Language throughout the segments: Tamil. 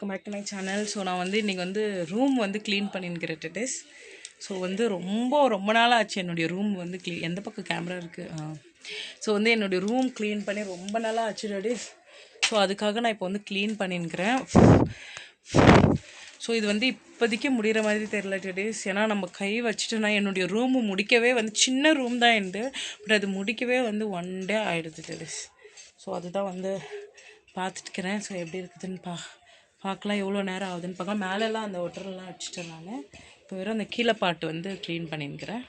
Welcome back to my channel. So நான் வந்து இன்றைக்கி வந்து ரூம் வந்து க்ளீன் பண்ணியிருக்கிறேன் டேஸ். ஸோ வந்து ரொம்ப நாளாக ஆச்சு என்னுடைய ரூம் வந்து எந்த பக்கம் கேமரா இருக்குது. ஸோ வந்து என்னுடைய ரூம் க்ளீன் பண்ணி ரொம்ப நாளாக ஆச்சு டேஸ். ஸோ அதுக்காக நான் இப்போ வந்து க்ளீன் பண்ணியிருக்கிறேன். ஸோ இது வந்து இப்போதைக்கு முடிகிற மாதிரி தெரியல டேஸ். ஏன்னா நம்ம கை வச்சுட்டோன்னா என்னுடைய ரூமு முடிக்கவே வந்து சின்ன ரூம் தான் எண்டு, பட் அது முடிக்கவே வந்து 1 டே ஆகிடுது டேஸ். ஸோ அதுதான் வந்து பார்த்துட்டுக்கிறேன். ஸோ எப்படி இருக்குதுன்னு பார்க்கலாம், எவ்வளோ நேரம் ஆகுதுன்னு பார்க்கலாம். மேலெல்லாம் அந்த ஒட்டரெல்லாம் அடிச்சிட்டேன் நான். இப்போ வெறும் அந்த கீழே பாட்டு வந்து க்ளீன் பண்ணிக்கிறேன்.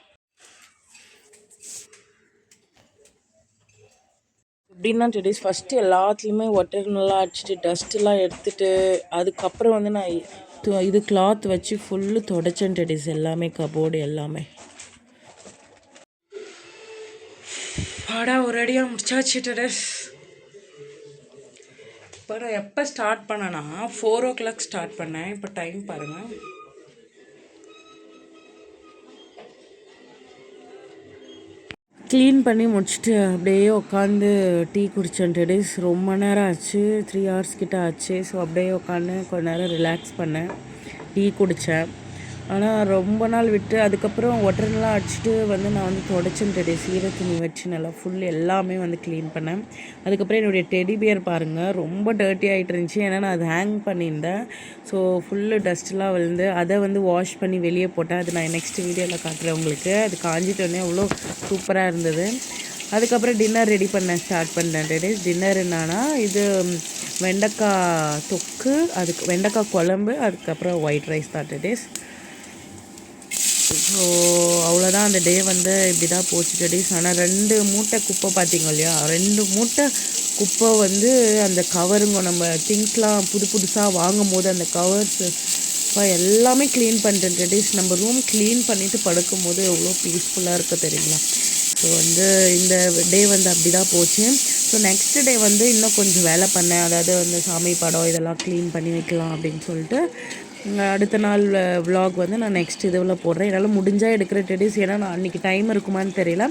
எப்படின்னா டேஸ் ஃபஸ்ட்டு எல்லாத்துலேயுமே ஒட்டர்னெல்லாம் அடிச்சுட்டு டஸ்ட்டெல்லாம் எடுத்துகிட்டு அதுக்கப்புறம் வந்து நான் இது கிளாத் வச்சு ஃபுல்லு தொடச்சேன் டேஸ். எல்லாமே கபோர்டு எல்லாமே பாடா ஒரு அடியாக முடிச்சாச்சு டேஸ். இப்போ நான் எப்போ ஸ்டார்ட் பண்ணேன்னா 4 o'clock ஸ்டார்ட் பண்ணேன். இப்போ டைம் பாருங்கள், க்ளீன் பண்ணி முடிச்சுட்டு அப்படியே உட்காந்து டீ குடித்தேன் டேஸ். ரொம்ப நேரம் ஆச்சு, 3 hours கிட்ட ஆச்சு. ஸோ அப்படியே உட்காந்து கொஞ்ச நேரம் ரிலாக்ஸ் பண்ணேன், டீ குடித்தேன். ஆனால் ரொம்ப நாள் விட்டு அதுக்கப்புறம் ஒட்டரெல்லாம் அடிச்சுட்டு வந்து நான் வந்து தொடச்சேன் டேஸ். ஈர துணி வச்சு நல்லா ஃபுல் எல்லாமே வந்து க்ளீன் பண்ணேன். அதுக்கப்புறம் என்னுடைய டெடி பியர் பாருங்கள், ரொம்ப டர்ட்டி ஆகிட்டு இருந்துச்சு. ஏன்னா நான் அது ஹேங் பண்ணியிருந்தேன். ஸோ ஃபுல்லு டஸ்ட்லாம் விழுந்து அதை வந்து வாஷ் பண்ணி வெளியே போட்டேன். அது நான் நெக்ஸ்ட் வீடியோவில் காட்டுறேன் உங்களுக்கு. அது காஞ்சிட்டோடனே அவ்வளோ சூப்பராக இருந்தது. அதுக்கப்புறம் டின்னர் ரெடி பண்ண ஸ்டார்ட் பண்ணேன் டேஸ். டின்னர் என்னன்னா இது வெண்டைக்காய் தொக்கு, அதுக்கு வெண்டைக்காய் குழம்பு, அதுக்கப்புறம் ஒயிட் ரைஸ் தான் டேஸ். ஸோ அவ்வளோதான், அந்த டே வந்து இப்படி தான் போச்சு டேஸ். ஆனால் 2 மூட்டை குப்பை பார்த்திங்க இல்லையா, 2 மூட்டை குப்பை வந்து அந்த கவருங்க, நம்ம திங்ஸ்லாம் புதுசாக வாங்கும் போது அந்த கவர்ஸ் எல்லாமே க்ளீன் பண்ணிட்டேன் டேஸ். நம்ம ரூம் க்ளீன் பண்ணிவிட்டு படுக்கும் போது எவ்வளோ பீஸ்ஃபுல்லாக இருக்க தெரியுங்களா. ஸோ வந்து இந்த டே வந்து அப்படி தான் போச்சு. ஸோ நெக்ஸ்ட் டே வந்து இன்னும் கொஞ்சம் வேலை பண்ணேன். அதாவது வந்து சாமி படம் இதெல்லாம் க்ளீன் பண்ணி வைக்கலாம் அப்படின்னு சொல்லிட்டு அடுத்த நாள் விலாக் வந்து நான் நெக்ஸ்ட் இதில் போடுறேன். என்னால் முடிஞ்சால் எடுக்கிற டேஸ். ஏன்னா நான் அன்றைக்கி டைம் இருக்குமான்னு தெரியல.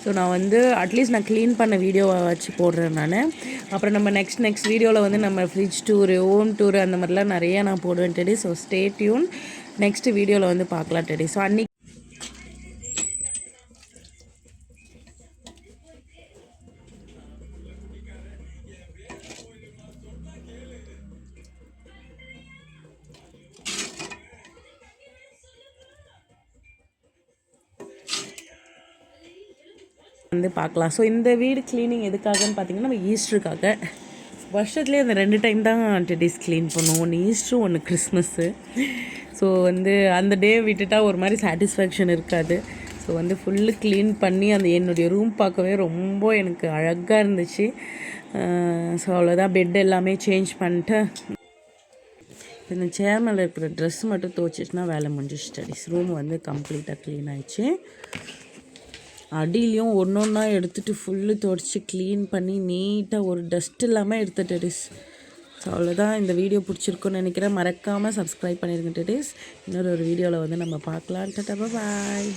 ஸோ நான் வந்து அட்லீஸ்ட் நான் க்ளீன் பண்ண வீடியோவை வச்சு போடுறேன் நான். அப்புறம் நம்ம நெக்ஸ்ட் வீடியோவில் வந்து நம்ம ஃப்ரிட்ஜ் டூரு, ஹோம் டூரு அந்த மாதிரிலாம் நிறையா நான் போடுவேன் days. So stay tune, next வீடியோவில் வந்து பார்க்கலாம் டேஸ். ஸோ அன்றைக்கி வந்து பார்க்கலாம். ஸோ இந்த வீடு க்ளீனிங் எதுக்காகன்னு பார்த்தீங்கன்னா நம்ம ஈஸ்டருக்காக. வருஷத்துலேயே அந்த 2 டைம் தான் டேஸ் க்ளீன் பண்ணுவோம். ஒன்று ஈஸ்டரு, ஒன்று கிறிஸ்மஸ்ஸு. ஸோ வந்து அந்த டே விட்டுட்டா ஒரு மாதிரி சாட்டிஸ்ஃபேக்ஷன் இருக்காது. ஸோ வந்து ஃபுல்லு க்ளீன் பண்ணி அந்த என்னுடைய ரூம் பார்க்கவே ரொம்ப எனக்கு அழகாக இருந்துச்சு. ஸோ அவ்வளோதான், பெட் எல்லாமே சேஞ்ச் பண்ணிட்டு இந்த சேர் மேலே இருக்கிற ட்ரெஸ் மட்டும் துவச்சிச்சுன்னா வேலை முடிஞ்சிச்சு டேஸ். ரூம் வந்து கம்ப்ளீட்டாக க்ளீன் ஆயிடுச்சு. அடியிலையும் ஒன்றா எடுத்துகிட்டு ஃபுல்லு துடைச்சி க்ளீன் பண்ணி நீட்டாக ஒரு டஸ்ட் இல்லாமல் எடுத்துட்டு டேஸ். ஸோ அவ்வளோதான், இந்த வீடியோ பிடிச்சிருக்குன்னு நினைக்கிறேன். மறக்காமல் சப்ஸ்கிரைப் பண்ணிடுங்க டேஸ். இன்னொரு வீடியோவில் வந்து நம்ம பார்க்கலாம். டாடா, பாய்.